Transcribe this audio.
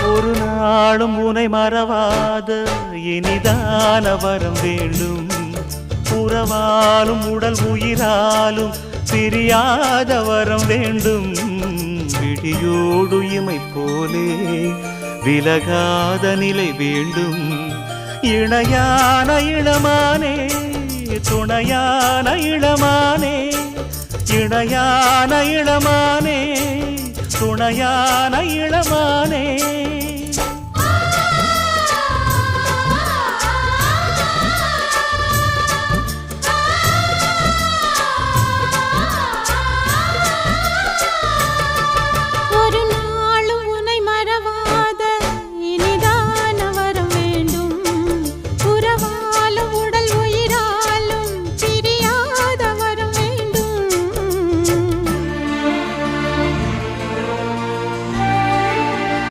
ஒரு நாளும் உனை மறவாத இனிதான வரம் வேண்டும் உறவாலும் உடல் உயிராலும் பிரியாத வரம் வேண்டும் விழியோடு இமை போலே விலகாத நிலை வேண்டும் இணையான இளமானே துணையான இளமானே இணையான இளமானே துணையான இளமானே